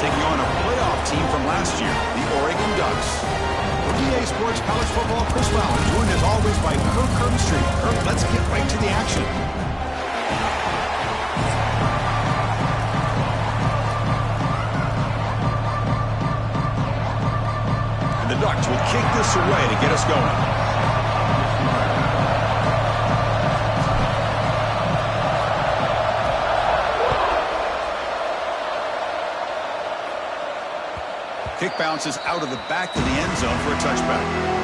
taking on a playoff team from last year, the Oregon Ducks. For EA Sports College Football, Chris Fowler, joined as always by Kirk Herbstreit. Kirk, let's get right to the action. And the Ducks will kick this away to get us going. Kick bounces out of the back of the end zone for a touchback.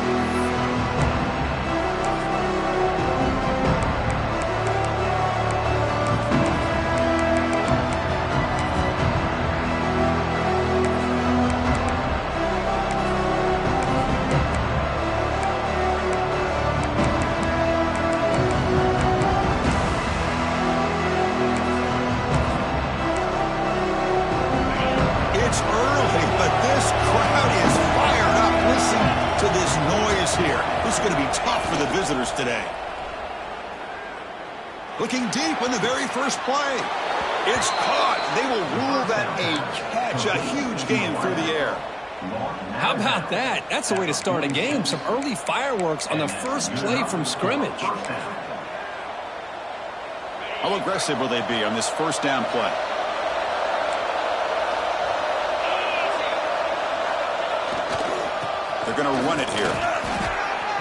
It's early, but this crowd is fired up. Listen to this noise here. This is going to be tough for the visitors today. Looking deep on the very first play. It's caught. They will rule that a catch. A huge gain through the air. How about that? That's the way to start a game. Some early fireworks on the first play from scrimmage. How aggressive will they be on this first down play? They're going to run it here.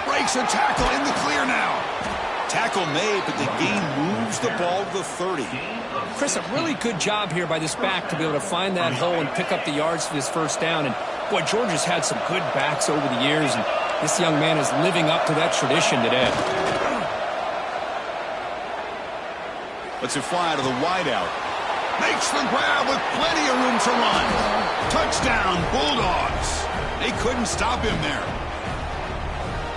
Breaks a tackle in the clear now. Tackle made, but the gain moves the ball to the 30. Chris, a really good job here by this back to be able to find that hole and pick up the yards for this first down. And, boy, Georgia's had some good backs over the years, and this young man is living up to that tradition today. Lets it fly out of the wideout. Makes the grab with plenty of room to run. Touchdown, Bulldogs. They couldn't stop him there.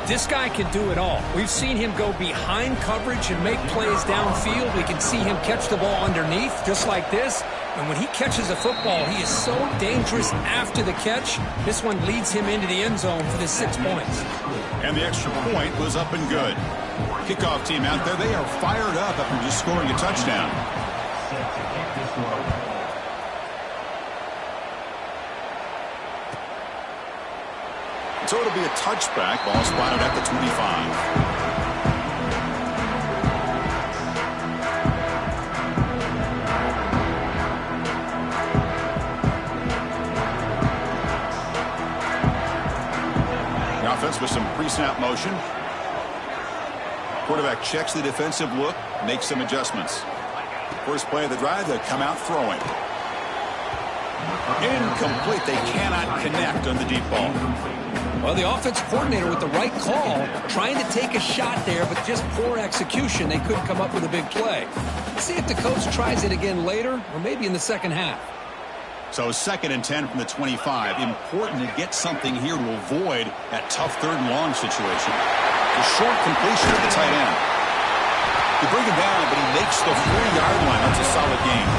This guy can do it all. We've seen him go behind coverage and make plays downfield. We can see him catch the ball underneath just like this. And when he catches a football, he is so dangerous after the catch. This one leads him into the end zone for the 6 points. And the extra point was up and good. Kickoff team out there, they are fired up after just scoring a touchdown. So it'll be a touchback. Ball spotted at the 25. The offense with some pre-snap motion. Quarterback checks the defensive look, makes some adjustments. First play of the drive, they come out throwing. Incomplete. They cannot connect on the deep ball. Well, the offense coordinator with the right call, trying to take a shot there, but just poor execution. They couldn't come up with a big play. Let's see if the coach tries it again later, or maybe in the second half. So 2nd and 10 from the 25. Important to get something here to avoid that tough 3rd and long situation. The short completion at the tight end. You bring him down, but he makes the 4-yard line. That's a solid gain.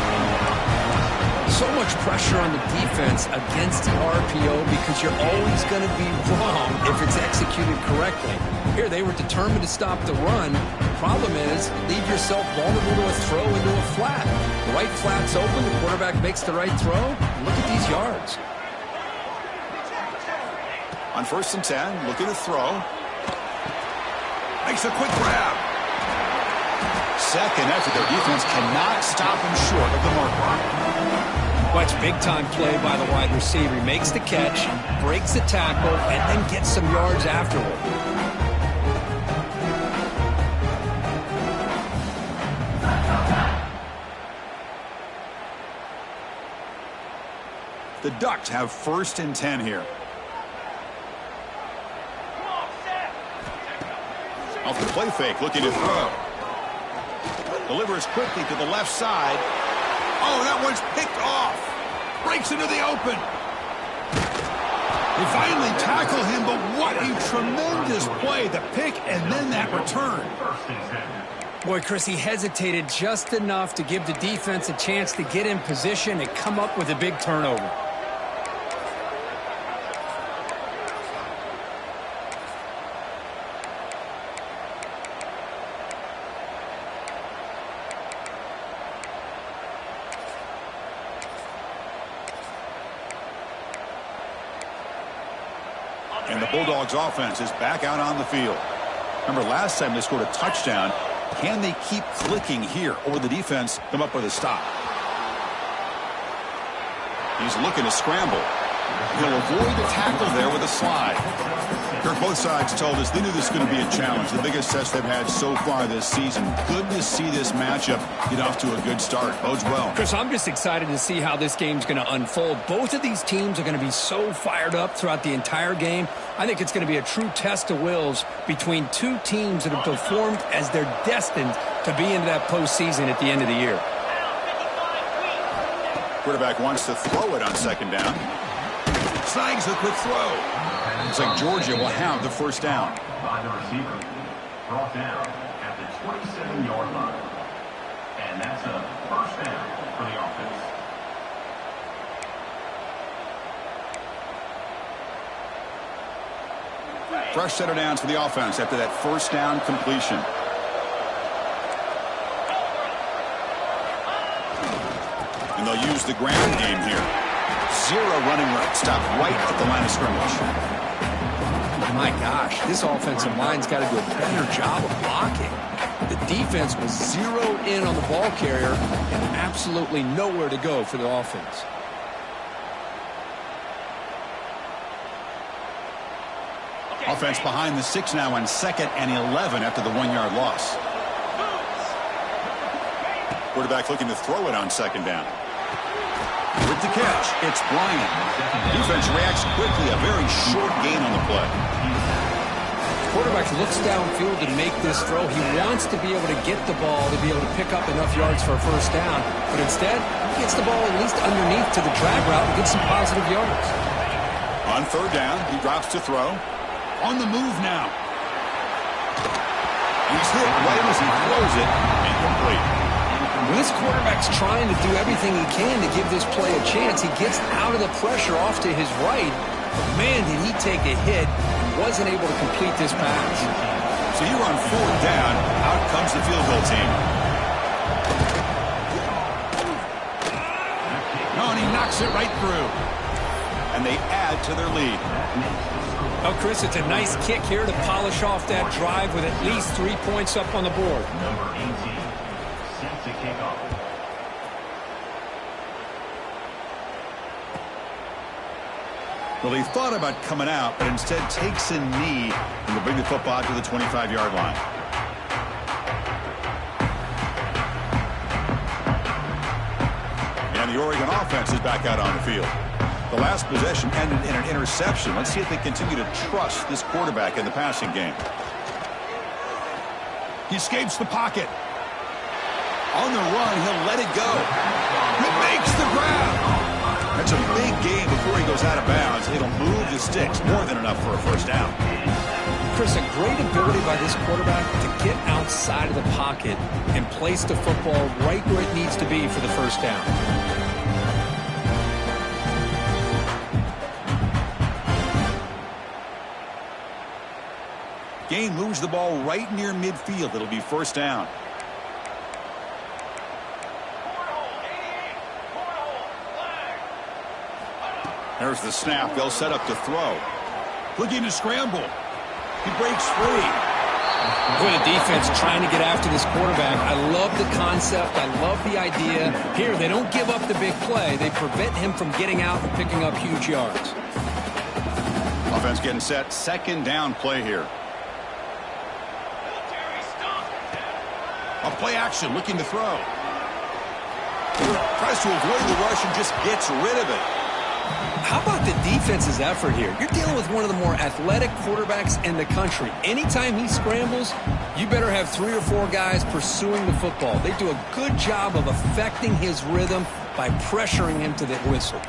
So much pressure on the defense against the RPO because you're always going to be wrong if it's executed correctly. Here, they were determined to stop the run. Problem is, leave yourself vulnerable to a throw into a flat. The right flat's open, the quarterback makes the right throw. Look at these yards. On 1st and 10, looking to throw. Makes a quick grab. Second effort, their defense cannot stop him short of the mark. Watch big-time play by the wide receiver. He makes the catch, breaks the tackle, and then gets some yards afterward. The Ducks have 1st and 10 here. Off the play fake, looking to throw. Delivers quickly to the left side. Oh, that one's picked off. Breaks into the open. They finally tackle him, but what a tremendous play. The pick and then that return. Boy, Chris, he hesitated just enough to give the defense a chance to get in position and come up with a big turnover. And the Bulldogs offense is back out on the field. Remember, last time they scored a touchdown. Can they keep clicking here, or will the defense come up with a stop? He's looking to scramble. He'll avoid the tackle there with a slide. Kirk, both sides told us they knew this was going to be a challenge. The biggest test they've had so far this season. Good to see this matchup get off to a good start. Bodes well. Chris, I'm just excited to see how this game's going to unfold. Both of these teams are going to be so fired up throughout the entire game. I think it's going to be a true test of wills between two teams that have performed as they're destined to be into that postseason at the end of the year. Quarterback wants to throw it on second down. Snags the quick throw. Looks like Georgia will have the first down. By the receiver, brought down at the 27-yard line. And that's a first down for the offense. Fresh set of downs for the offense after that first down completion. And they'll use the ground game here. Zero running room. Stop right at the line of scrimmage. My gosh, this offensive line's got to do a better job of blocking. The defense was zeroed in on the ball carrier and absolutely nowhere to go for the offense. Offense behind the 6 now on 2nd and 11 after the 1-yard loss. Quarterback looking to throw it on second down. With the catch, it's Bryant. Defense reacts quickly. A very short gain on the play. Quarterback looks downfield to make this throw. He wants to be able to get the ball to be able to pick up enough yards for a first down. But instead, he gets the ball at least underneath to the drag route and gets some positive yards. On third down, he drops to throw. On the move now. He's hit right as he throws it. Incomplete. When this quarterback's trying to do everything he can to give this play a chance, he gets out of the pressure off to his right. But man, did he take a hit and wasn't able to complete this pass. So here on fourth down, out comes the field goal team. No, and he knocks it right through. And they add to their lead. Oh, Chris, it's a nice kick here to polish off that drive with at least 3 points up on the board. Number 18, set to kick off. Well, he thought about coming out, but instead takes a knee and will bring the football to the 25-yard line. And the Oregon offense is back out on the field. The last possession ended in an interception. Let's see if they continue to trust this quarterback in the passing game. He escapes the pocket. On the run, he'll let it go. He makes the grab. That's a big gain before he goes out of bounds. It'll move the sticks, more than enough for a first down. Chris, a great ability by this quarterback to get outside of the pocket and place the football right where it needs to be for the first down. Gain moves the ball right near midfield. It'll be first down. There's the snap. They'll set up to throw. Looking to scramble. He breaks free. Boy, the defense trying to get after this quarterback. I love the concept. I love the idea. Here, they don't give up the big play. They prevent him from getting out and picking up huge yards. Offense getting set. Second down play here. A play action, looking to throw. Tries to avoid the rush and just gets rid of it. How about the defense's effort here? You're dealing with one of the more athletic quarterbacks in the country. Anytime he scrambles, you better have 3 or 4 guys pursuing the football. They do a good job of affecting his rhythm by pressuring him to the whistle.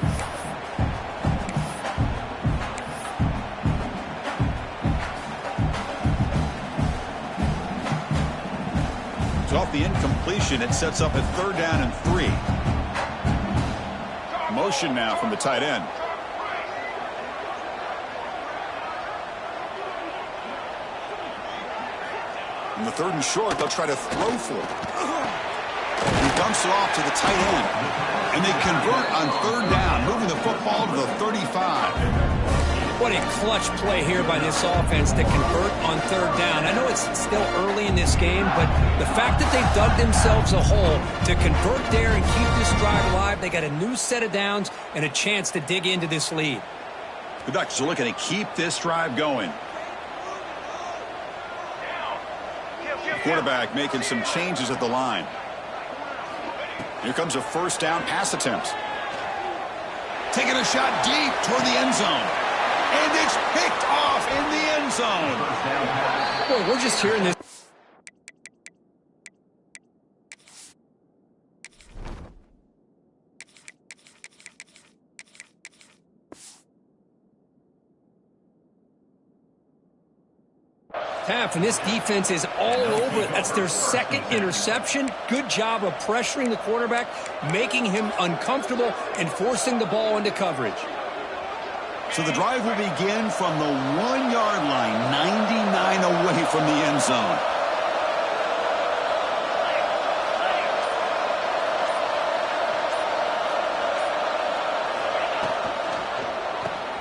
So off the incompletion, it sets up a third down and 3. Motion now from the tight end. In the third and short, they'll try to throw for it. He dumps it off to the tight end. And they convert on third down, moving the football to the 35. What a clutch play here by this offense to convert on third down. I know it's still early in this game, but the fact that they've dug themselves a hole to convert there and keep this drive alive, they got a new set of downs and a chance to dig into this lead. The Ducks are looking to keep this drive going. Quarterback making some changes at the line. Here comes a first down pass attempt. Taking a shot deep toward the end zone. And it's picked off in the end zone. Boy, we're just hearing this. And this defense is all over it. That's their second interception. Good job of pressuring the quarterback, making him uncomfortable, and forcing the ball into coverage. So the drive will begin from the 1-yard line, 99 away from the end zone.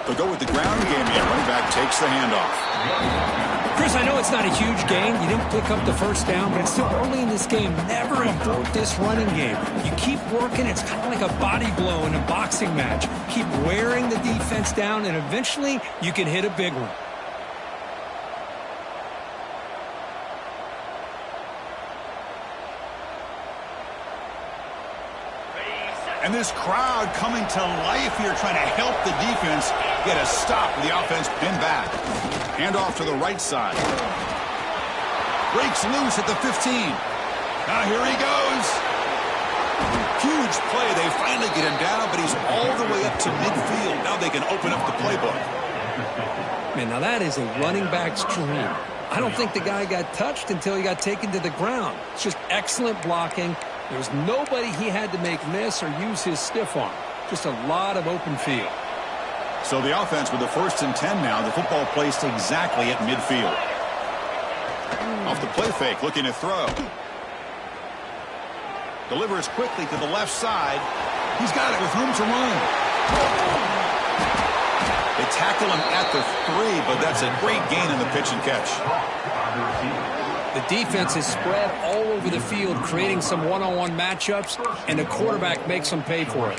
They'll go with the ground game here. Running back takes the handoff. Chris, I know it's not a huge gain. You didn't pick up the first down, but it's still early in this game. Never abort this running game. You keep working. It's kind of like a body blow in a boxing match. Keep wearing the defense down, and eventually you can hit a big one. And this crowd coming to life here, trying to help the defense get a stop with the offense pinned back. Hand off to the right side. Breaks loose at the 15. Now here he goes. Huge play. They finally get him down, but he's all the way up to midfield. Now they can open up the playbook. Man, now that is a running back's dream. I don't think the guy got touched until he got taken to the ground. It's just excellent blocking. There was nobody he had to make miss or use his stiff arm. Just a lot of open field. So the offense with the 1st and 10 now. The football placed exactly at midfield. Off the play fake, looking to throw. Delivers quickly to the left side. He's got it with room to run. They tackle him at the 3, but that's a great gain in the pitch and catch. The defense is spread all over the field, creating some one-on-one matchups, and the quarterback makes them pay for it.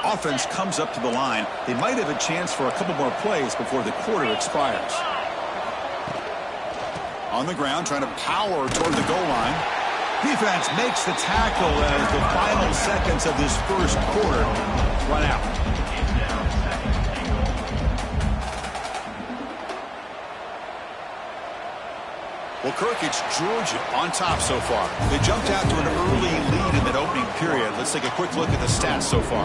Offense comes up to the line. They might have a chance for a couple more plays before the quarter expires. On the ground, trying to power toward the goal line. Defense makes the tackle as the final seconds of this first quarter run out. Well, Kirk, it's Georgia on top so far. They jumped out to an early lead in that opening period. Let's take a quick look at the stats so far.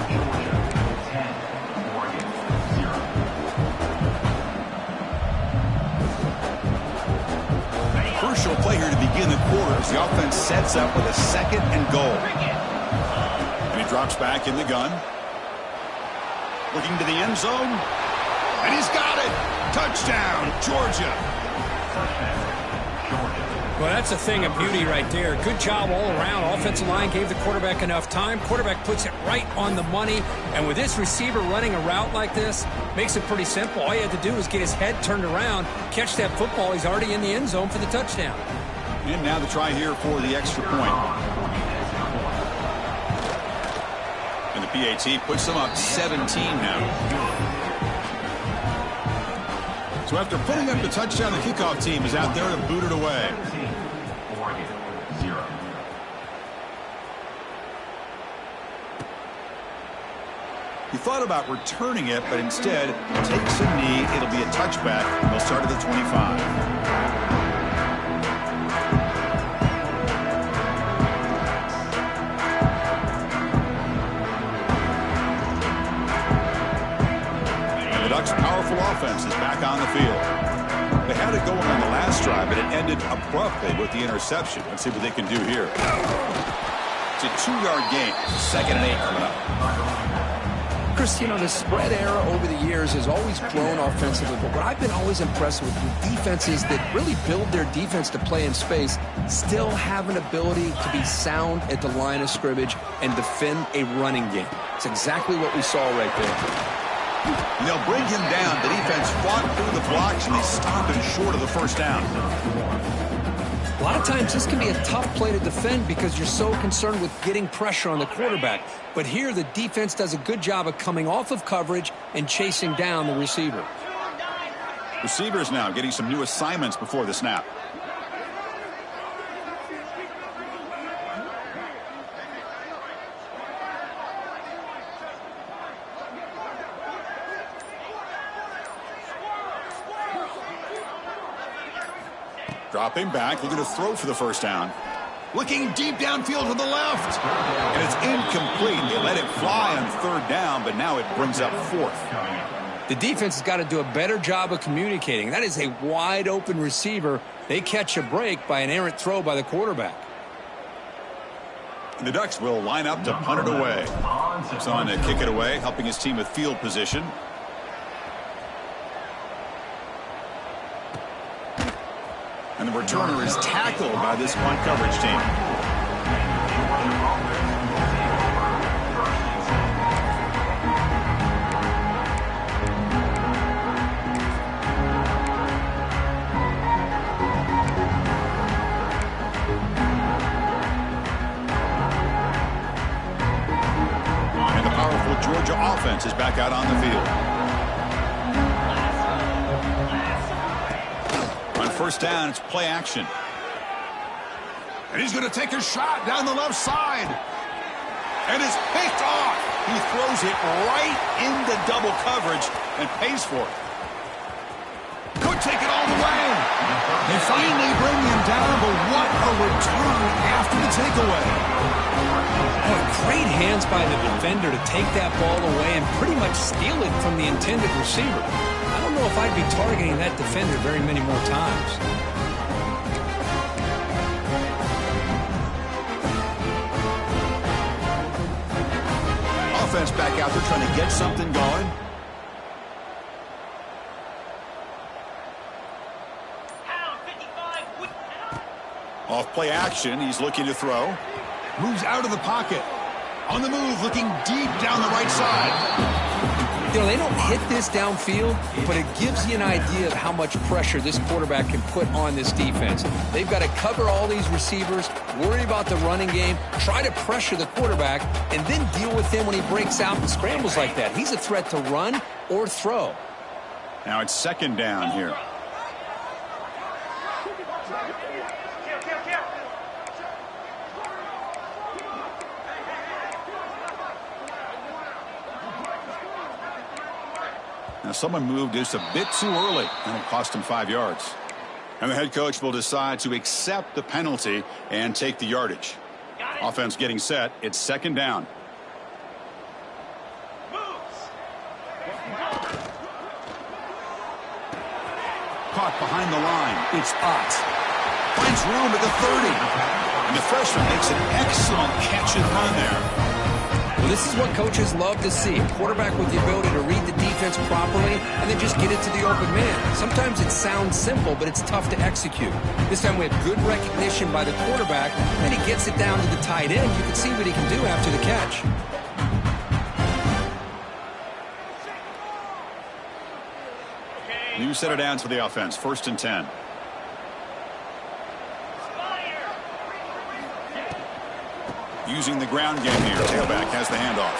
Crucial play here to begin the quarter as the offense sets up with a 2nd and goal. And he drops back in the gun. Looking to the end zone. And he's got it. Touchdown, Georgia. Well, that's a thing of beauty right there. Good job all around. Offensive line gave the quarterback enough time. Quarterback puts it right on the money. And with this receiver running a route like this, makes it pretty simple. All you had to do was get his head turned around, catch that football. He's already in the end zone for the touchdown. And now the try here for the extra point. And the PAT puts them up 17 now. So after putting up the touchdown, the kickoff team is out there to boot it away. He thought about returning it, but instead takes a knee. It'll be a touchback. They'll start at the 25. The Ducks' powerful offense is back on the field. They had it going on the last drive, but it ended abruptly with the interception. Let's see what they can do here. It's a 2-yard gain. 2nd and 8 coming up. Chris, you know, the spread era over the years has always grown offensively, but what I've been always impressed with defenses that really build their defense to play in space still have an ability to be sound at the line of scrimmage and defend a running game. It's exactly what we saw right there. They'll bring him down. The defense fought through the blocks, and they stopped him short of the first down. A lot of times this can be a tough play to defend because you're so concerned with getting pressure on the quarterback. But here the defense does a good job of coming off of coverage and chasing down the receiver. Receivers now getting some new assignments before the snap. Dropping back, looking to throw for the first down. Looking deep downfield to the left. And it's incomplete. They let it fly on 3rd down, but now it brings up 4th. The defense has got to do a better job of communicating. That is a wide open receiver. They catch a break by an errant throw by the quarterback. And the Ducks will line up to punt it away. It's on to kick it away, helping his team with field position. And the returner is tackled by this punt coverage team. And the powerful Georgia offense is back out on the field. First down, it's play action. And he's going to take a shot down the left side. And it's picked off. He throws it right into double coverage and pays for it. Could take it all the way. They finally bring him down, but what a return after the takeaway. Oh, great hands by the defender to take that ball away and pretty much steal it from the intended receiver. I don't know if I'd be targeting that defender very many more times. Offense back out there trying to get something going. Off play action, he's looking to throw. Moves out of the pocket. On the move, looking deep down the right side. You know, they don't hit this downfield, but it gives you an idea of how much pressure this quarterback can put on this defense. They've got to cover all these receivers, worry about the running game, try to pressure the quarterback, and then deal with him when he breaks out and scrambles like that. He's a threat to run or throw. Now it's 2nd down here. Now someone moved just a bit too early, and it cost him 5 yards. And the head coach will decide to accept the penalty and take the yardage. Offense getting set. It's 2nd down. Caught behind the line. It's Ott. Finds room at the 30. And the freshman makes an excellent catch and run there. Well, this is what coaches love to see. A quarterback with the ability to read the defense properly and then just get it to the open man. Sometimes it sounds simple, but it's tough to execute. This time we have good recognition by the quarterback, and he gets it down to the tight end. You can see what he can do after the catch. New set of downs for the offense. 1st and 10. Using the ground game here. Tailback has the handoff.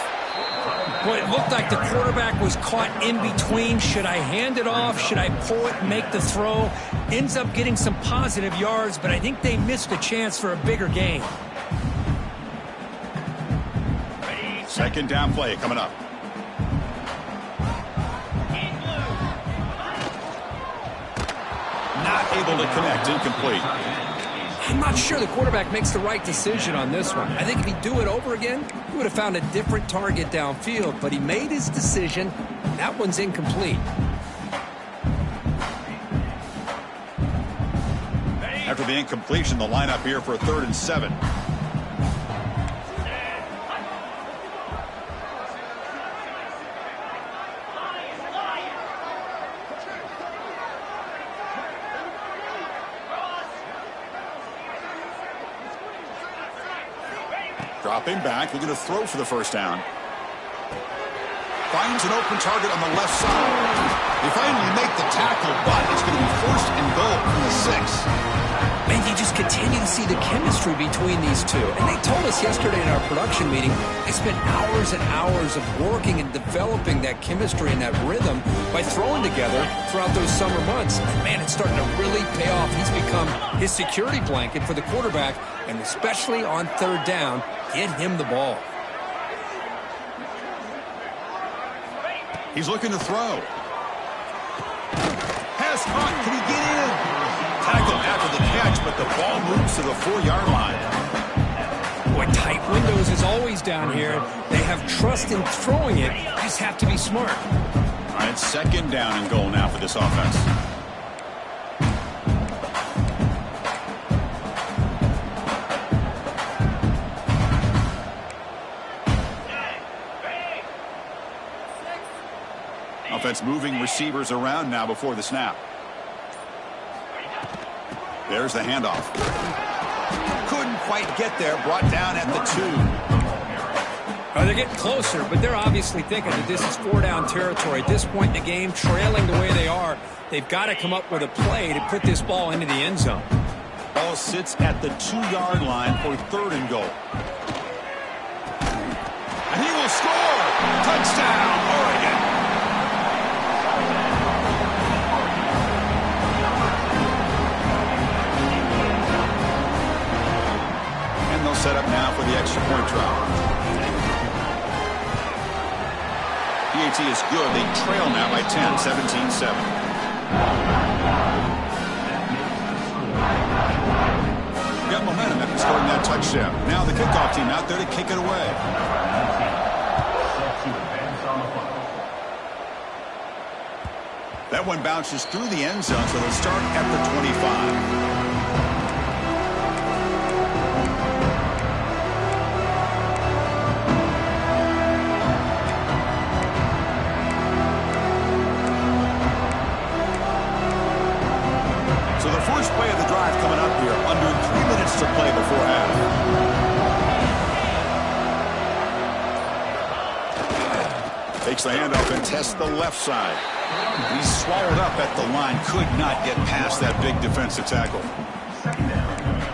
Boy, it looked like the quarterback was caught in between. Should I hand it off? Should I pull it and make the throw? Ends up getting some positive yards, but I think they missed a chance for a bigger gain. 2nd down play coming up. Not able to connect. Incomplete. I'm not sure the quarterback makes the right decision on this one. I think if he'd do it over again, he would have found a different target downfield, but he made his decision. That one's incomplete. After the incompletion, the lineup here for a 3rd and 7. Dropping back, looking to throw for the first down. Finds an open target on the left side. They finally make the tackle, but it's going to be first and goal from the 6. Man, you just continue to see the chemistry between these two. And they told us yesterday in our production meeting, they spent hours and hours of working and developing that chemistry and that rhythm by throwing together throughout those summer months. And man, it's starting to really pay off. He's become his security blanket for the quarterback, and especially on third down, get him the ball. He's looking to throw. Pass caught. Can he get in? Tackle after the catch, but the ball moves to the 4-yard line. Boy, tight windows is always down here. They have trust in throwing it. You just have to be smart. All right, second down and goal now for this offense. Offense moving receivers around now before the snap. There's the handoff. Couldn't quite get there. Brought down at the 2. They're getting closer, but they're obviously thinking that this is 4-down territory. At this point in the game, trailing the way they are, they've got to come up with a play to put this ball into the end zone. Ball sits at the 2-yard line for third and goal. And he will score! Touchdown, Oregon! Set up now for the extra point try. PAT is good. They trail now by 10, 17-7. Got momentum after scoring that touchdown. Now the kickoff team out there to kick it away. That one bounces through the end zone, so they'll start at the 25. First play of the drive coming up here. Under 3 minutes to play before half. Takes the handoff and tests the left side. He's swallowed up at the line. Could not get past that big defensive tackle.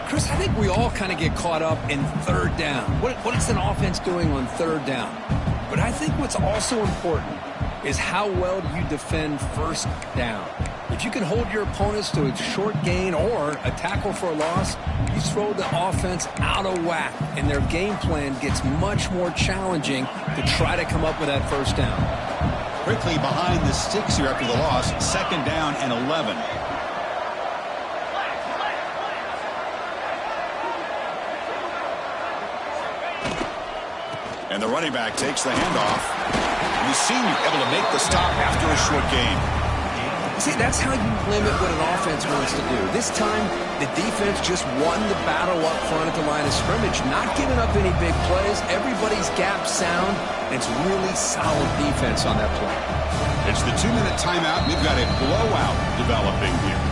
Chris, I think we all kind of get caught up in third down. What is an offense doing on third down? But I think what's also important is how well do you defend first down. If you can hold your opponents to a short gain or a tackle for a loss, you throw the offense out of whack, and their game plan gets much more challenging to try to come up with that first down. Quickly behind the sticks here after the loss, second down and 11. And the running back takes the handoff. And the senior able to make the stop after a short gain. See, that's how you limit what an offense wants to do. This time, the defense just won the battle up front at the line of scrimmage, not giving up any big plays. Everybody's gap sound, and it's really solid defense on that play. It's the 2-minute timeout. We've got a blowout developing here.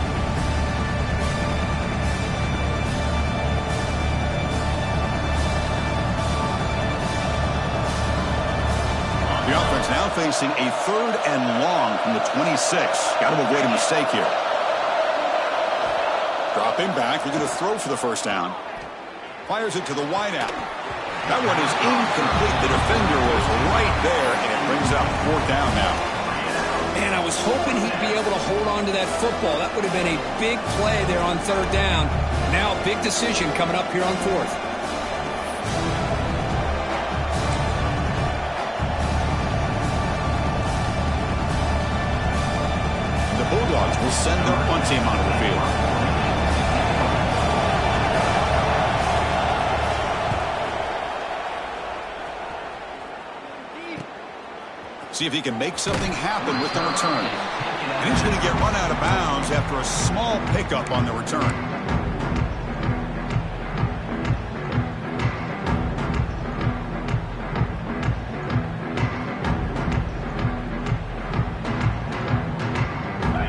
The offense now facing a third and long from the 26. Got to avoid a mistake here. Dropping back, looking to throw for the first down. Fires it to the wideout. That one is incomplete. The defender was right there, and it brings up fourth down now. Man, I was hoping he'd be able to hold on to that football. That would have been a big play there on third down. Now a big decision coming up here on fourth. Bulldogs will send their punt team onto the field. See if he can make something happen with the return. And he's going to get run out of bounds after a small pickup on the return.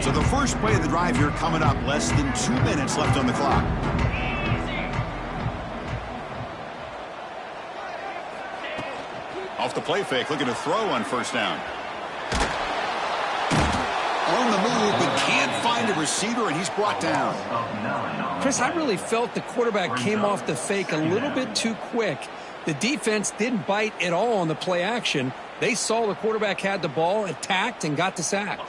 So the first play of the drive here coming up. Less than 2 minutes left on the clock. Off the play fake, looking to throw on first down. On the move, but can't find a receiver, and he's brought down. Chris, I really felt the quarterback came off the fake a little bit too quick. The defense didn't bite at all on the play action. They saw the quarterback had the ball, attacked, and got the sack.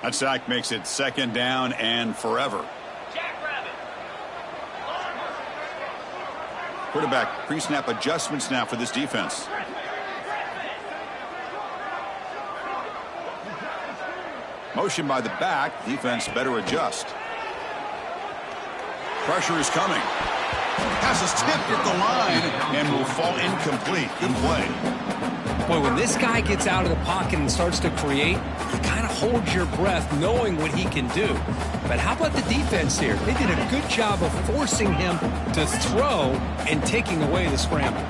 That sack makes it second down and forever. Quarterback pre-snap adjustments now for this defense. Motion by the back. Defense better adjust. Pressure is coming. Pass is tipped at the line and will fall incomplete. Good play. Boy, when this guy gets out of the pocket and starts to create, you kind of hold your breath knowing what he can do. But how about the defense here? They did a good job of forcing him to throw and taking away the scramble.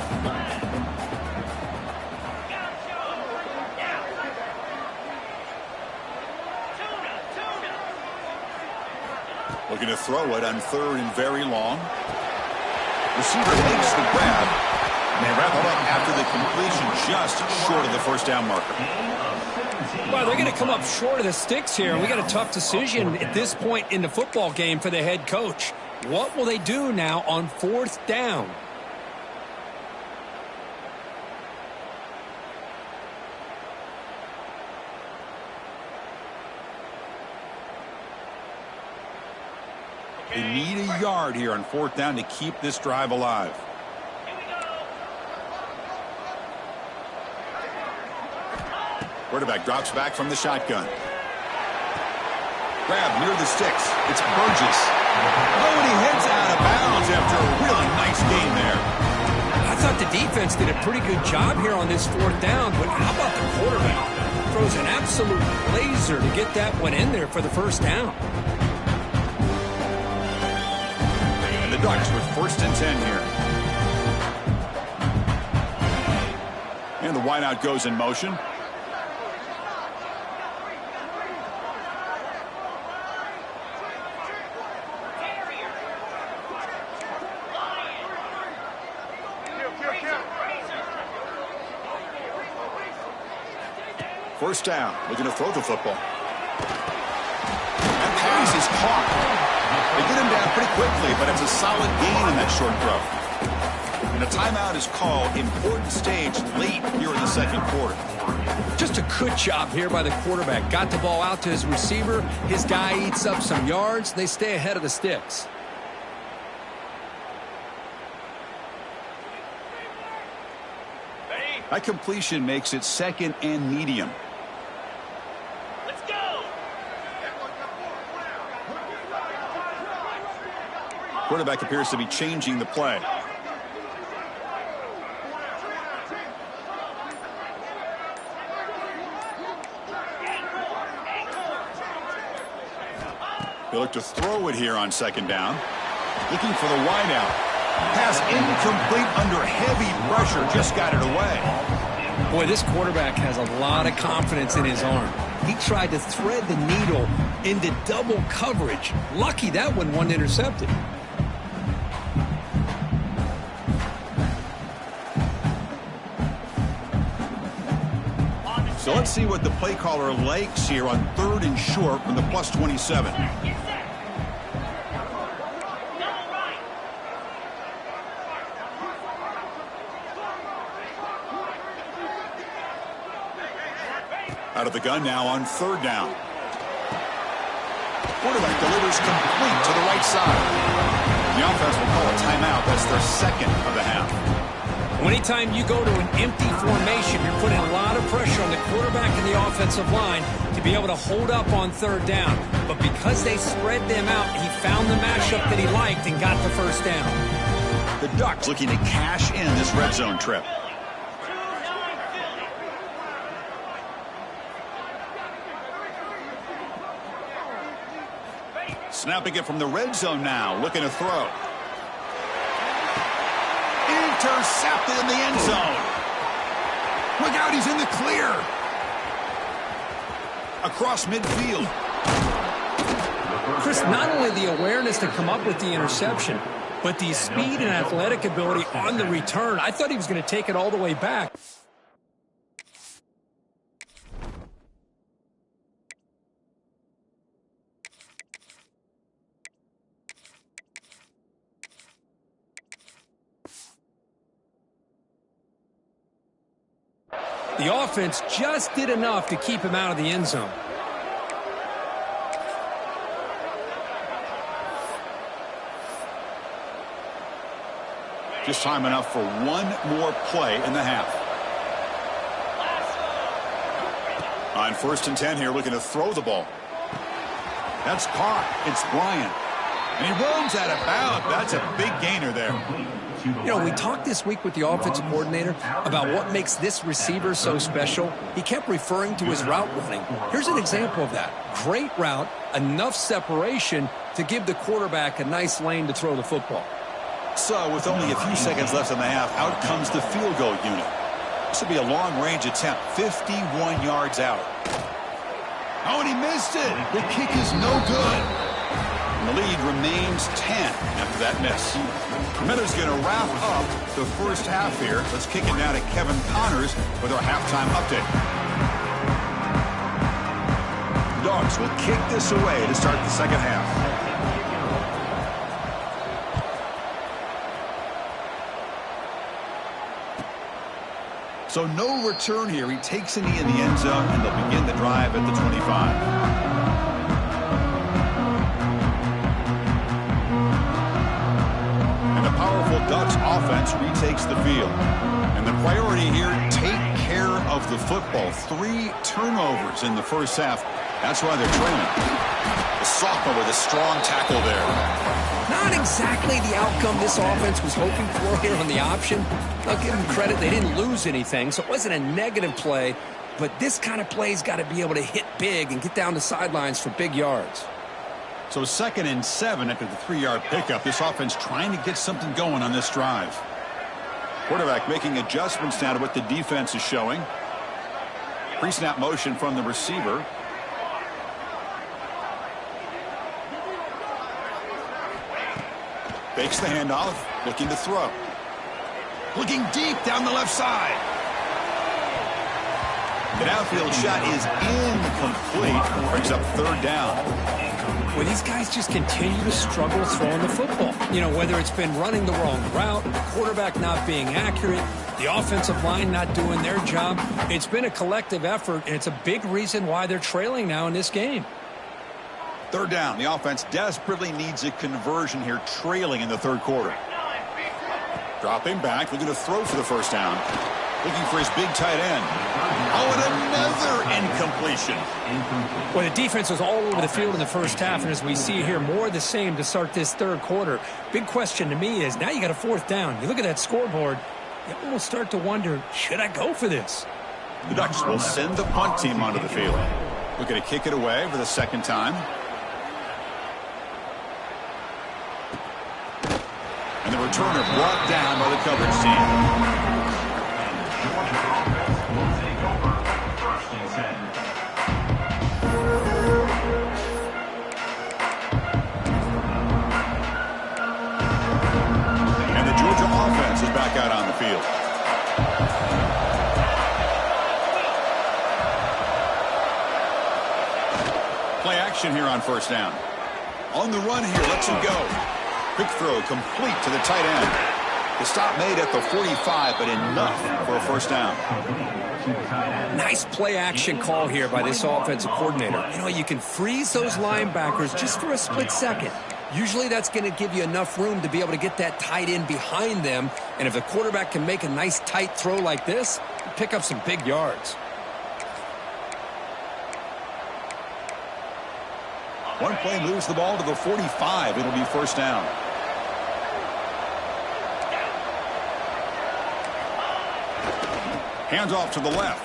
Looking to throw it on third and very long. Receiver makes the grab. And they wrap it up after the completion just short of the first down marker. Well, they're going to come up short of the sticks here. And we got a tough decision at this point in the football game for the head coach. What will they do now on fourth down? They need a yard here on fourth down to keep this drive alive. Quarterback drops back from the shotgun. Grab near the sticks. It's Burgess. Oh, and he heads out of bounds after a really nice game there. I thought the defense did a pretty good job here on this fourth down, but how about the quarterback? Throws an absolute laser to get that one in there for the first down. And the Ducks with first and 10 here. And the wideout goes in motion. First down, looking to throw the football. That pass is caught. They get him down pretty quickly, but it's a solid gain in that short throw. And a timeout is called. Important stage late here in the second quarter. Just a good job here by the quarterback. Got the ball out to his receiver. His guy eats up some yards. They stay ahead of the sticks. That completion makes it second and medium. Quarterback appears to be changing the play. They look to throw it here on second down. Looking for the wideout. Pass incomplete under heavy pressure. Just got it away. Boy, this quarterback has a lot of confidence in his arm. He tried to thread the needle into double coverage. Lucky that one wasn't intercepted. So let's see what the play caller likes here on third and short from the plus 27. Out of the gun now on third down. Quarterback delivers complete to the right side. The offense will call a timeout. That's their second of the half. Anytime you go to an empty formation, you're putting a lot of pressure on the quarterback and the offensive line to be able to hold up on third down. But because they spread them out, he found the matchup that he liked and got the first down. The Ducks looking to cash in this red zone trip. Snapping it from the red zone now, looking to throw. Intercepted in the end zone. Look out, he's in the clear. Across midfield. Chris, not only the awareness to come up with the interception, but the speed and athletic ability on the return. I thought he was going to take it all the way back. The offense just did enough to keep him out of the end zone. Just time enough for one more play in the half. On 1st and 10 here, looking to throw the ball. That's caught. It's Bryant. And he runs out of bounds. That's a big gainer there. You know, we talked this week with the offensive coordinator about what makes this receiver so special. He kept referring to his route running. Here's an example of that. Great route, enough separation to give the quarterback a nice lane to throw the football. So, with only a few seconds left in the half, out comes the field goal unit. This will be a long-range attempt, 51 yards out. Oh, and he missed it. The kick is no good. And the lead remains 10 after that miss. Miller's going to wrap up the first half here. Let's kick it now to Kevin Connors with our halftime update. Dogs will kick this away to start the second half. So no return here. He takes a knee in the end zone, and they'll begin the drive at the 25. And the powerful Ducks offense retakes the field. And the priority here, take care of the football. 3 turnovers in the first half. That's why they're trailing. The sophomore with a strong tackle there. Not exactly the outcome this offense was hoping for here on the option. I'll give them credit. They didn't lose anything, so it wasn't a negative play. But this kind of play's got to be able to hit big and get down the sidelines for big yards. So 2nd and 7 after the 3-yard pickup. This offense trying to get something going on this drive. Quarterback making adjustments now to what the defense is showing. Pre-snap motion from the receiver. Fakes the handoff, looking to throw. Looking deep down the left side. The downfield shot is incomplete. Brings up 3rd down. Well, these guys just continue to struggle throwing the football. You know, whether it's been running the wrong route, the quarterback not being accurate, the offensive line not doing their job. It's been a collective effort, and it's a big reason why they're trailing now in this game. 3rd down. The offense desperately needs a conversion here, trailing in the 3rd quarter. Dropping back, looking to throw for the 1st down. Looking for his big tight end. Oh, and another incompletion. Well, the defense was all over the field in the first half, and as we see here, more of the same to start this 3rd quarter. Big question to me is, now you got a 4th down. You look at that scoreboard, you almost start to wonder, should I go for this? The Ducks will send the punt team onto the field. Looking to kick it away for the 2nd time. And the returner brought down by the coverage team. And the Georgia offense is back out on the field. Play action here on 1st down. On the run here, lets him go. Quick throw complete to the tight end. The stop made at the 45, but enough for a 1st down. Nice play action call here by this offensive coordinator. You know, you can freeze those linebackers just for a split second. Usually that's going to give you enough room to be able to get that tight end behind them. And if the quarterback can make a nice tight throw like this, you pick up some big yards. One play moves the ball to the 45. It'll be 1st down. Hands off to the left.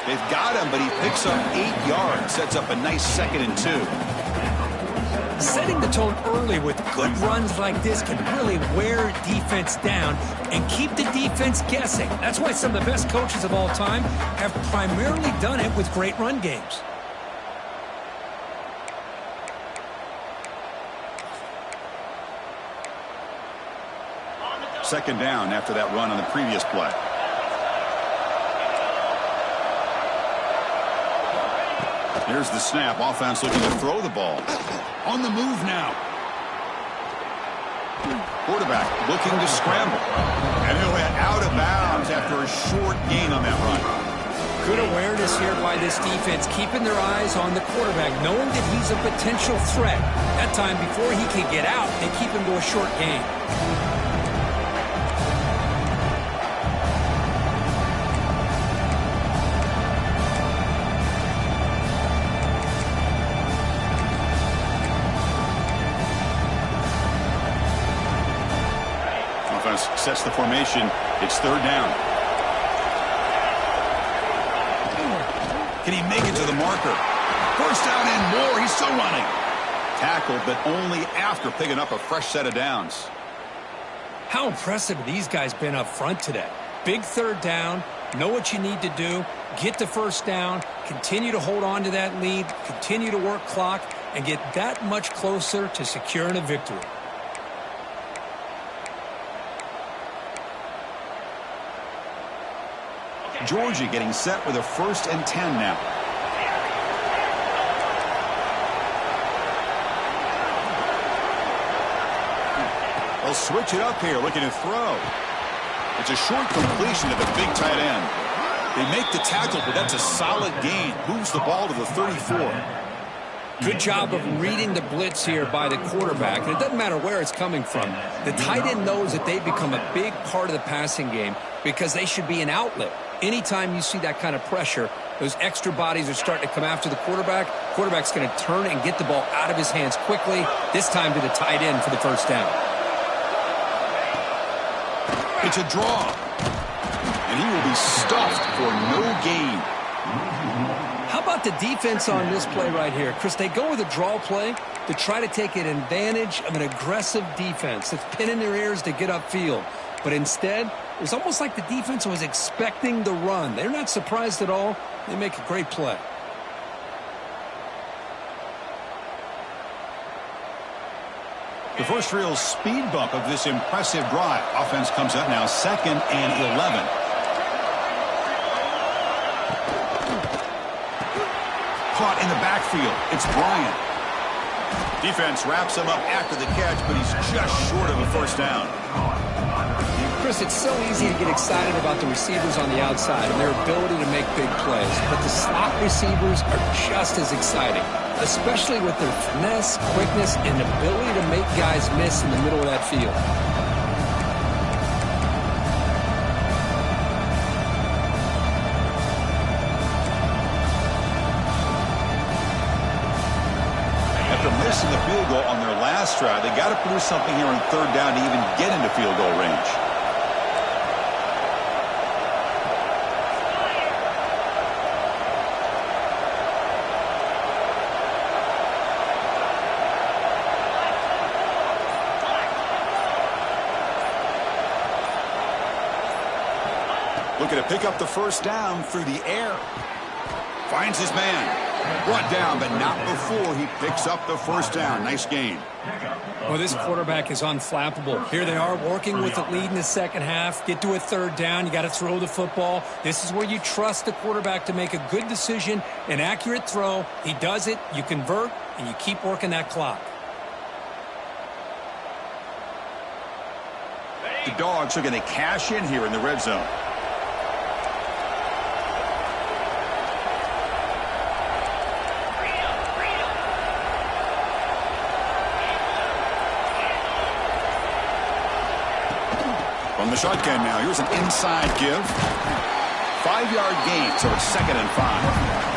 They've got him, but he picks up 8 yards. Sets up a nice 2nd and 2. Setting the tone early with good runs like this can really wear defense down and keep the defense guessing. That's why some of the best coaches of all time have primarily done it with great run games. Second down after that run on the previous play. Here's the snap. Offense looking to throw the ball. On the move now. Quarterback looking to scramble. And And he'll head out of bounds after a short gain on that run. Good awareness here by this defense, keeping their eyes on the quarterback, knowing that he's a potential threat. That time, before he can get out, they keep him to a short gain. Offense sets the formation. It's third down. Can he make it to the marker? First down and more. He's still running. Tackled, but only after picking up a fresh set of downs. How impressive have these guys been up front today? Big third down. Know what you need to do. Get the first down. Continue to hold on to that lead. Continue to work clock. And get that much closer to securing a victory. Georgia getting set with a 1st and 10 now. They'll switch it up here, looking to throw. It's a short completion to the big tight end. They make the tackle, but that's a solid gain. Moves the ball to the 34. Good job of reading the blitz here by the quarterback. And it doesn't matter where it's coming from. The tight end knows that they've become a big part of the passing game because they should be an outlet. Anytime you see that kind of pressure, those extra bodies are starting to come after the quarterback. Quarterback's going to turn and get the ball out of his hands quickly, this time to the tight end for the first down. It's a draw. And he will be stuffed for no gain. How about the defense on this play right here? Chris, they go with a draw play to try to take an advantage of an aggressive defense that's pinning their ears to get upfield. But instead, it was almost like the defense was expecting the run. They're not surprised at all. They make a great play. The first real speed bump of this impressive drive. Offense comes up now 2nd and 11. Caught in the backfield. It's Bryant. Defense wraps him up after the catch, but he's just short of a first down. Chris, it's so easy to get excited about the receivers on the outside and their ability to make big plays. But the slot receivers are just as exciting, especially with their finesse, quickness, and ability to make guys miss in the middle of that field. After missing the field goal on their last drive, they got to produce something here on third down to even get into field goal range. Looking to pick up the first down through the air. Finds his man. Brought down, but not before he picks up the first down. Nice gain. Well, this quarterback is unflappable. Here they are working with the lead in the second half. Get to a third down. You got to throw the football. This is where you trust the quarterback to make a good decision, an accurate throw. He does it. You convert, and you keep working that clock. The Dogs are going to cash in here in the red zone. From the shotgun now, here's an inside give. 5-yard gain, so it's 2nd and 5.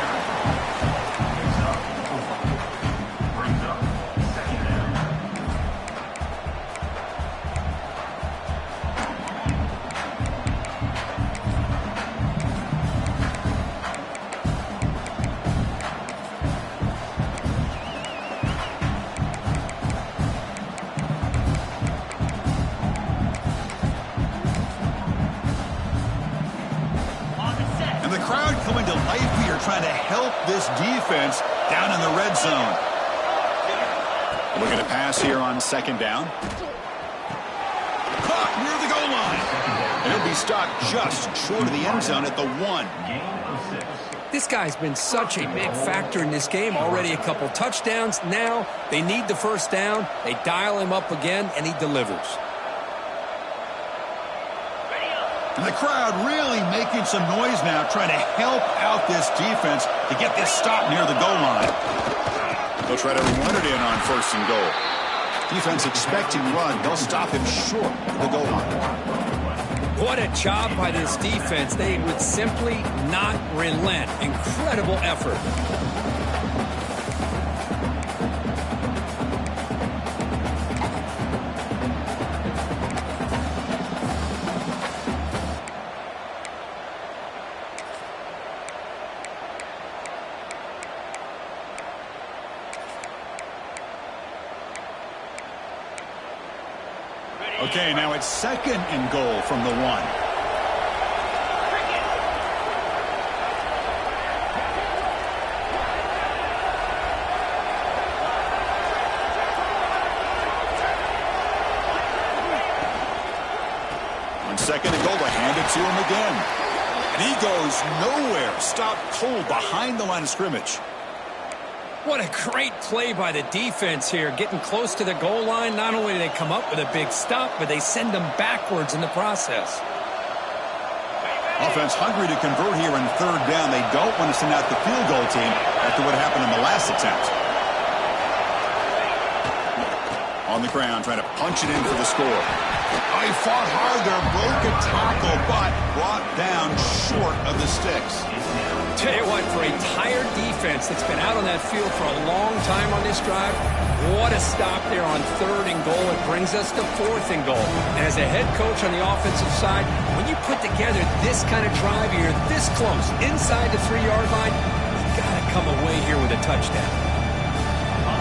Trying to help this defense down in the red zone. Looking to pass here on 2nd down. Caught near the goal line. And he'll be stopped just short of the end zone at the 1. This guy's been such a big factor in this game. Already a couple touchdowns. Now they need the first down. They dial him up again, and he delivers. And the crowd really making some noise now, trying to help out this defense to get this stop near the goal line. They'll try to run it in on 1st and goal. Defense expecting run. They'll stop him short of the goal line. What a job by this defense. They would simply not relent. Incredible effort. Okay, now it's 2nd and goal from the 1. On 2nd and goal, to hand it to him again. And he goes nowhere. Stopped cold behind the line of scrimmage. What a great play by the defense here. Getting close to the goal line, not only do they come up with a big stop, but they send them backwards in the process. Offense hungry to convert here in 3rd down. They don't want to send out the field goal team after what happened in the last attempt. On the ground, trying to punch it in for the score. Oh, he fought hard there, broke a tackle, but brought down short of the sticks. Tell you what, for a tired defense that's been out on that field for a long time on this drive, what a stop there on 3rd and goal. It brings us to 4th and goal. And as a head coach on the offensive side, when you put together this kind of drive, you're this close, inside the 3-yard line, you got to come away here with a touchdown.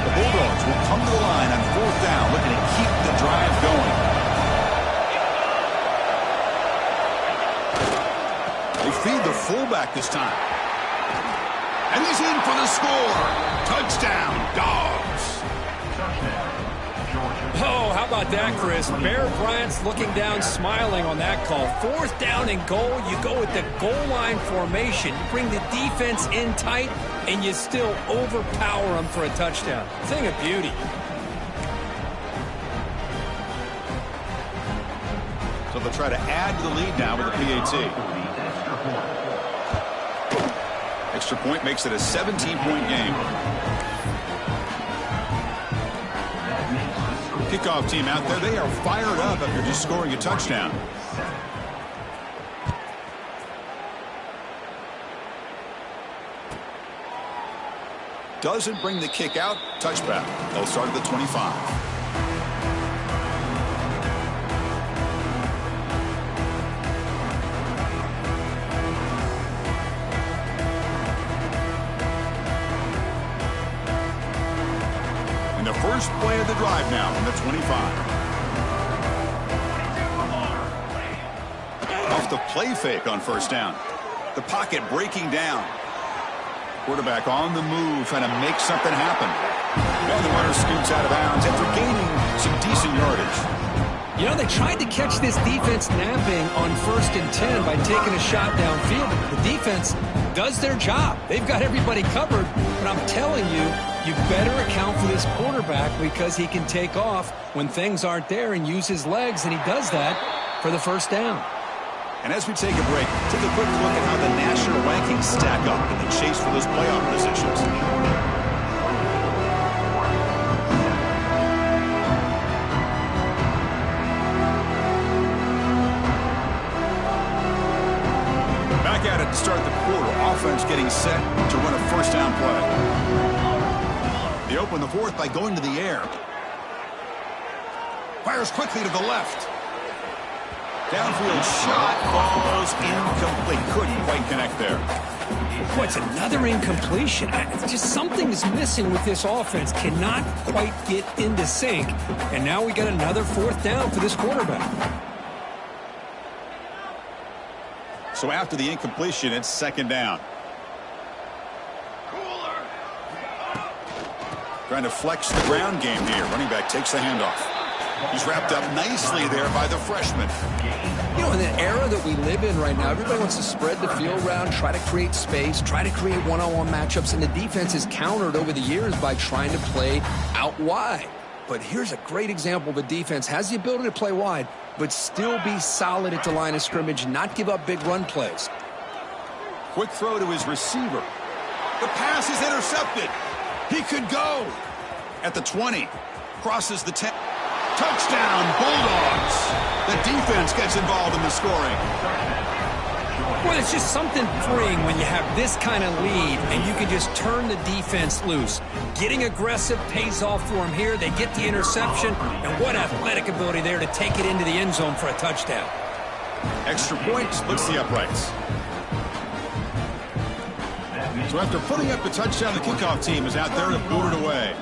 The Bulldogs will come to the line on 4th down, looking to keep the drive going. They feed the fullback this time. And he's in for the score. Touchdown, Dogs. Oh, how about that, Chris? Bear Bryant's looking down, smiling on that call. 4th down and goal. You go with the goal line formation. You bring the defense in tight, and you still overpower them for a touchdown. Thing of beauty. So they'll try to add to the lead now with a PAT. Extra point makes it a 17-point game. Kickoff team out there, they are fired up after just scoring a touchdown. Doesn't bring the kick out. Touchback. They'll start at the 25. First play of the drive now from the 25. Off the play fake on 1st down. The pocket breaking down. Quarterback on the move, trying to make something happen. And the runner scoots out of bounds after gaining some decent yardage. You know, they tried to catch this defense napping on 1st and 10 by taking a shot downfield. The defense does their job. They've got everybody covered, but I'm telling you, you better account for this quarterback because he can take off when things aren't there and use his legs, and he does that for the 1st down. And as we take a break, take a quick look at how the national rankings stack up in the chase for those playoff positions. Back at it to start the quarter. Offense getting set to run a 1st down play. They open the 4th by going to the air. Fires quickly to the left. Downfield shot falls incomplete. Couldn't quite connect there. Boy, it's another incompletion. Just something is missing with this offense. Cannot quite get into sync. And now we got another 4th down for this quarterback. So after the incompletion, it's 2nd down. Trying to flex the ground game here. Running back takes the handoff. He's wrapped up nicely there by the freshman. You know, in the era that we live in right now, everybody wants to spread the field around, try to create space, try to create one-on-one matchups, and the defense is countered over the years by trying to play out wide. but here's a great example. The defense has the ability to play wide, but still be solid at the line of scrimmage, not give up big run plays. Quick throw to his receiver. The pass is intercepted. He could go. At the 20. Crosses the 10. Touchdown, Bulldogs. The defense gets involved in the scoring. Well, it's just something freeing when you have this kind of lead and you can just turn the defense loose. Getting aggressive pays off for them here. They get the interception, and what athletic ability there to take it into the end zone for a touchdown. Extra point splits the uprights. So after putting up the touchdown, the kickoff team is out there to boot it away.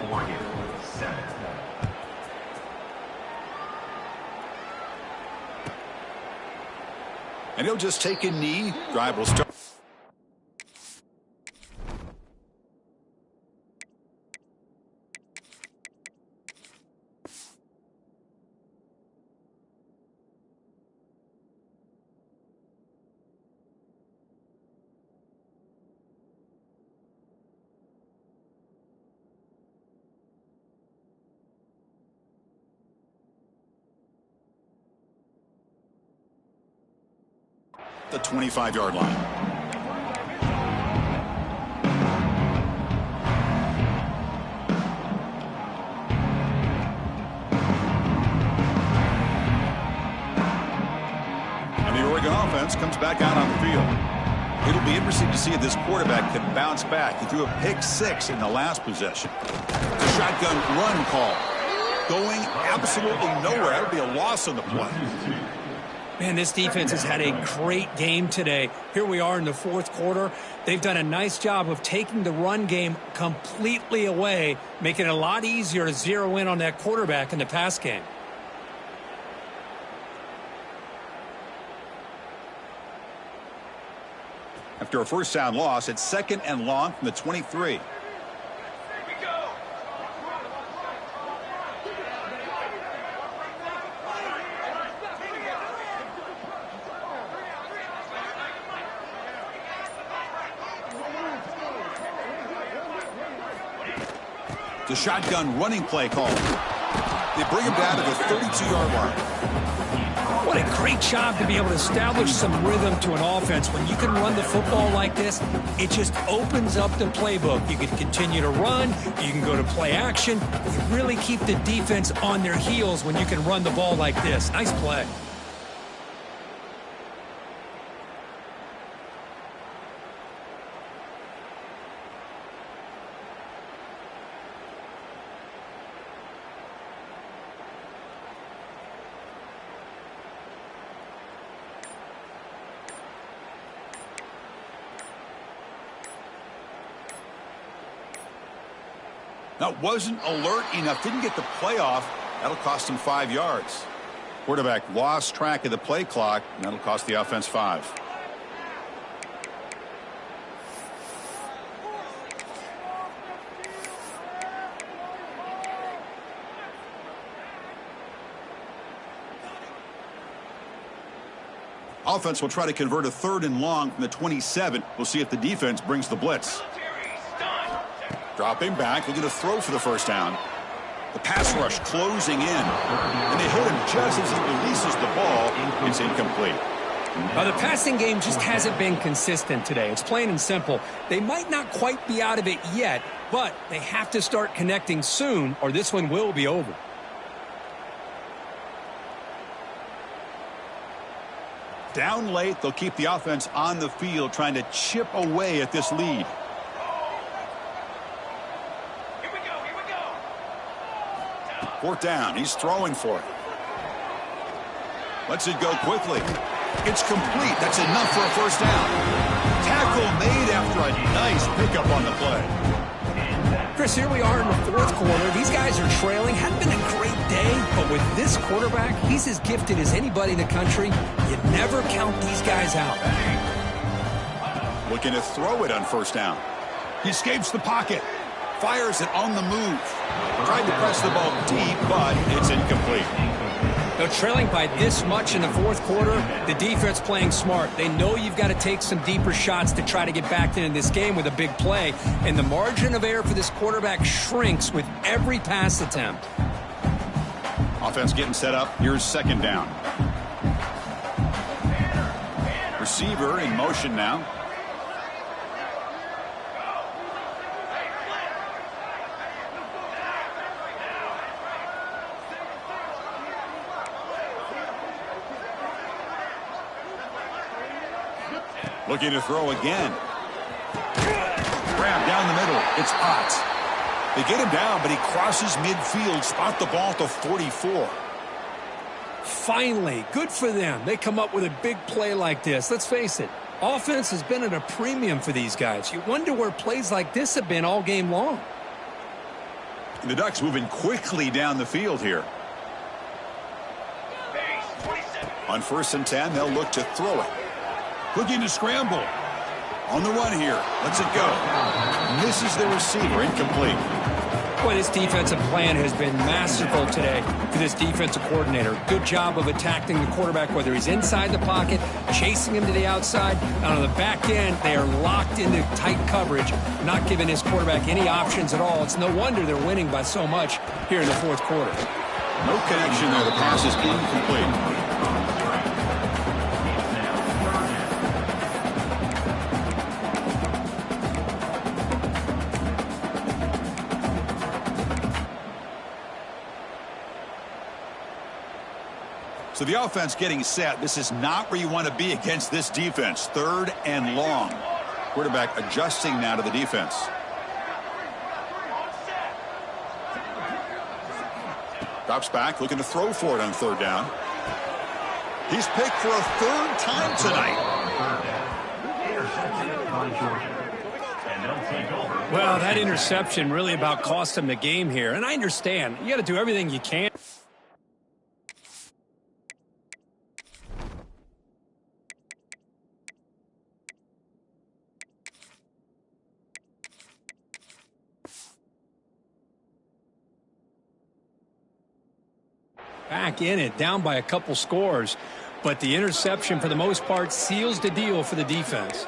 And he'll just take a knee. Drive will start. The 25-yard line. And the Oregon offense comes back out on the field. It'll be interesting to see if this quarterback can bounce back. He threw a pick-6 in the last possession. The shotgun run call. Going absolutely nowhere. It'll be a loss on the play. Man, this defense has had a great game today. Here we are in the fourth quarter. They've done a nice job of taking the run game completely away, making it a lot easier to zero in on that quarterback in the pass game. After a first down loss, it's 2nd and long from the 23. The shotgun running play call. They bring him down to the 32-yard line. What a great job to be able to establish some rhythm to an offense. When you can run the football like this, it just opens up the playbook. You can continue to run. You can go to play action. You really keep the defense on their heels when you can run the ball like this. Nice play. That wasn't alert enough. Didn't get the play off. That'll cost him 5 yards. Quarterback lost track of the play clock, and that'll cost the offense 5. Offense will try to convert a 3rd and long from the 27. We'll see if the defense brings the blitz. Dropping back, looking to throw for the first down. The pass rush closing in. And they hit him just as he releases the ball. It's incomplete. The passing game just hasn't been consistent today. It's plain and simple. They might not quite be out of it yet, but they have to start connecting soon or this one will be over. Down late, they'll keep the offense on the field trying to chip away at this lead. Fourth down. He's throwing for it. Lets it go quickly. It's complete. That's enough for a first down. Tackle made after a nice pickup on the play. Chris, here we are in the fourth quarter. These guys are trailing. Hadn't been a great day, but with this quarterback, he's as gifted as anybody in the country. You never count these guys out. Looking to throw it on first down. He escapes the pocket. Fires it on the move. Tried to press the ball deep, but it's incomplete. Now, trailing by this much in the fourth quarter, the defense playing smart. They know you've got to take some deeper shots to try to get back into this game with a big play. And the margin of error for this quarterback shrinks with every pass attempt. Offense getting set up. Here's second down. Receiver in motion now. Looking to throw again. Grab down the middle. It's Ott. They get him down, but he crosses midfield. Spot the ball to 44. Finally, good for them. They come up with a big play like this. Let's face it, offense has been at a premium for these guys. You wonder where plays like this have been all game long. And the Ducks moving quickly down the field here. On 1st and 10, they'll look to throw it. Looking to scramble. On the run here. Lets it go. Misses the receiver. Incomplete. Boy, this defensive plan has been masterful today for this defensive coordinator. Good job of attacking the quarterback, whether he's inside the pocket, chasing him to the outside. And on the back end, they are locked into tight coverage, not giving his quarterback any options at all. It's no wonder they're winning by so much here in the fourth quarter. No connection there. The pass is incomplete. So the offense getting set. This is not where you want to be against this defense. 3rd and long. Quarterback adjusting now to the defense. Drops back, looking to throw for it on 3rd down. He's picked for a 3rd time tonight. Well, that interception really about cost him the game here. And I understand. You got to do everything you can. Back in it, down by a couple scores. But the interception, for the most part, seals the deal for the defense.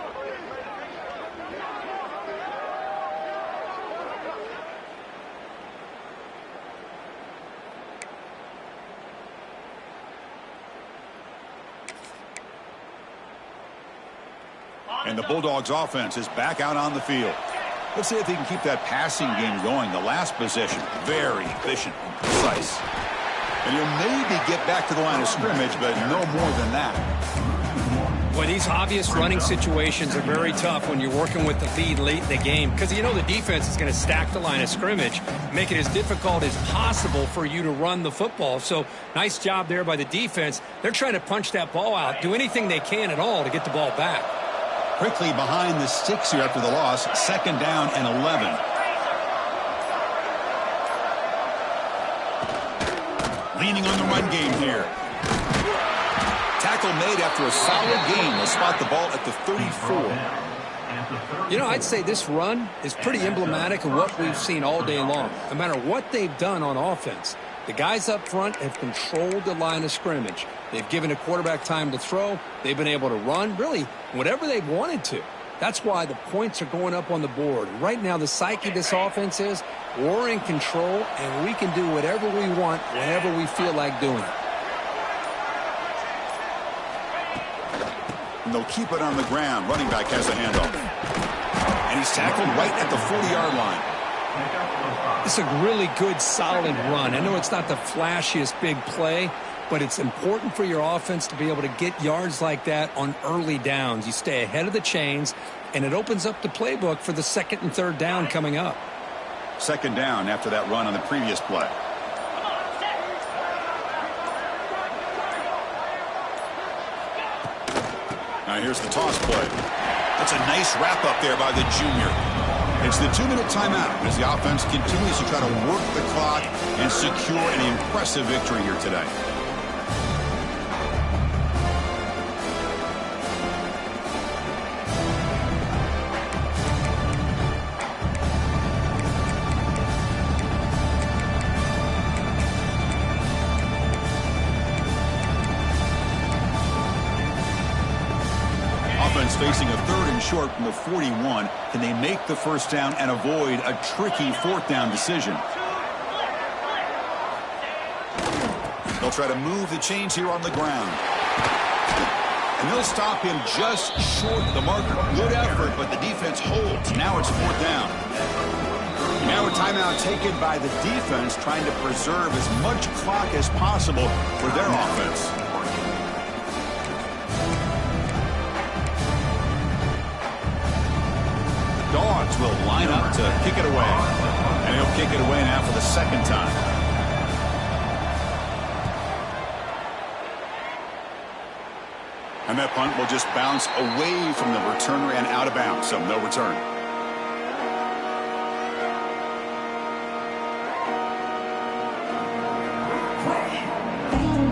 And the Bulldogs offense is back out on the field. Let's see if they can keep that passing game going. The last possession, very efficient and precise. And you'll maybe get back to the line of scrimmage, but no more than that. Boy, these obvious running situations are very tough when you're working with the lead late in the game, because you know the defense is going to stack the line of scrimmage, make it as difficult as possible for you to run the football. So nice job there by the defense. They're trying to punch that ball out, do anything they can at all to get the ball back. Quickly behind the sticks here after the loss. 2nd down and 11. Leaning on the run game here. Tackle made after a solid game. They'll spot the ball at the 34. You know, I'd say this run is pretty emblematic of what we've seen all day long. No matter what they've done on offense, the guys up front have controlled the line of scrimmage. They've given a quarterback time to throw. They've been able to run, really, whatever they've wanted to. That's why the points are going up on the board. Right now, the psyche of this offense is we're in control, and we can do whatever we want whenever we feel like doing it. And they'll keep it on the ground. Running back has a handoff. And he's tackled right at the 40-yard line. It's a really good, solid run. I know it's not the flashiest big play, but it's important for your offense to be able to get yards like that on early downs. You stay ahead of the chains, and it opens up the playbook for the 2nd and 3rd down coming up. 2nd down after that run on the previous play. Now here's the toss play. That's a nice wrap up there by the junior. It's the 2-minute timeout as the offense continues to try to work the clock and secure an impressive victory here today. Facing a 3rd and short from the 41. Can they make the 1st down and avoid a tricky 4th down decision? They'll try to move the chains here on the ground. And they'll stop him just short of the marker. Good effort, but the defense holds. Now it's 4th down. Now a timeout taken by the defense, trying to preserve as much clock as possible for their offense. The Dogs will line up to kick it away. And he'll kick it away now for the 2nd time. And that punt will just bounce away from the returner and out of bounds, so no return.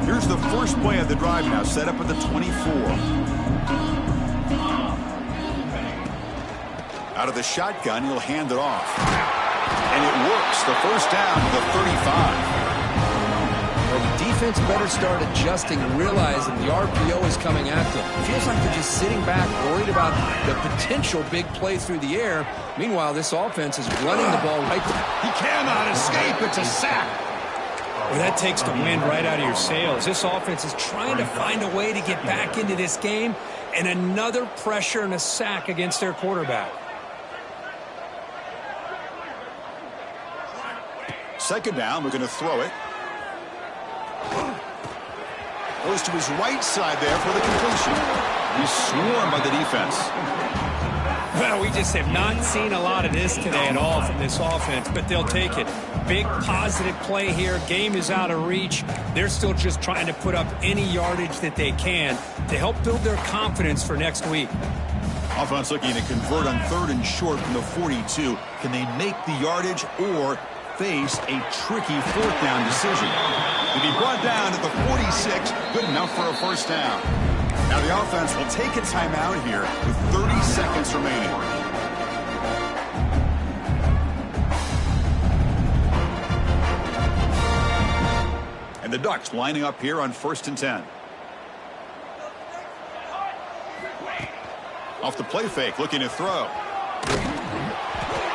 Here's the first play of the drive now, set up at the 24. Out of the shotgun, he'll hand it off. And it works. The first down to the 35. Well, the defense better start adjusting and realizing the RPO is coming at them. It feels like they're just sitting back, worried about the potential big play through the air. Meanwhile, this offense is running the ball right there. He cannot escape. It's a sack. Well, that takes the wind right out of your sails. This offense is trying to find a way to get back into this game, and another pressure and a sack against their quarterback. 2nd down, we're going to throw it. Goes to his right side there for the completion. He's swarmed by the defense. Well, we just have not seen a lot of this today at all from this offense, but they'll take it. Big positive play here. Game is out of reach. They're still just trying to put up any yardage that they can to help build their confidence for next week. Offense looking to convert on 3rd and short from the 42. Can they make the yardage or face a tricky 4th down decision? To be brought down at the 46, good enough for a 1st down. Now the offense will take a timeout here with 30 seconds remaining. And the Ducks lining up here on 1st and 10. Off the play fake, looking to throw.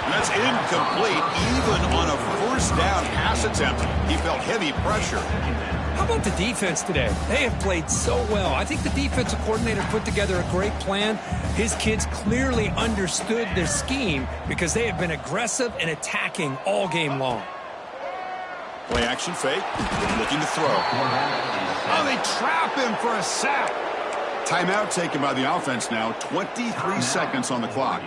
And that's incomplete. Even on a 1st down pass attempt, he felt heavy pressure. How about the defense today? They have played so well. I think the defensive coordinator put together a great plan. His kids clearly understood their scheme because they have been aggressive and attacking all game long. Play action fake, looking to throw. Oh, they trap him for a sack. Timeout taken by the offense now. 23 seconds on the clock.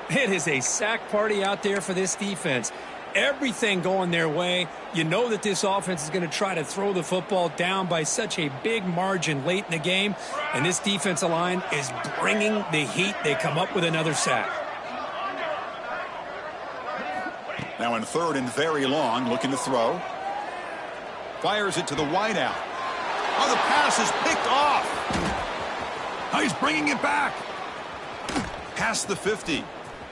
It is a sack party out there for this defense. Everything going their way. You know that this offense is going to try to throw the football down by such a big margin late in the game. And this defensive line is bringing the heat. They come up with another sack. Now in 3rd and very long, looking to throw. Fires it to the wideout. Oh, the pass is picked off. Oh, he's bringing it back. Past the 50.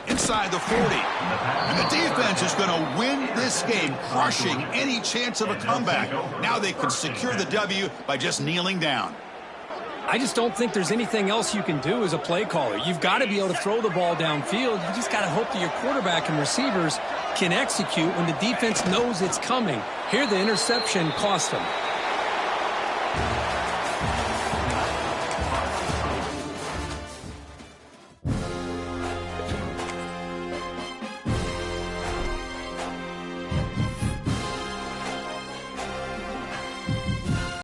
Inside the 40. And the defense is going to win this game, crushing any chance of a comeback. Now they can secure the W by just kneeling down. I just don't think there's anything else you can do as a play caller. You've got to be able to throw the ball downfield. You just got to hope that your quarterback and receivers can execute when the defense knows it's coming. Here, the interception cost them.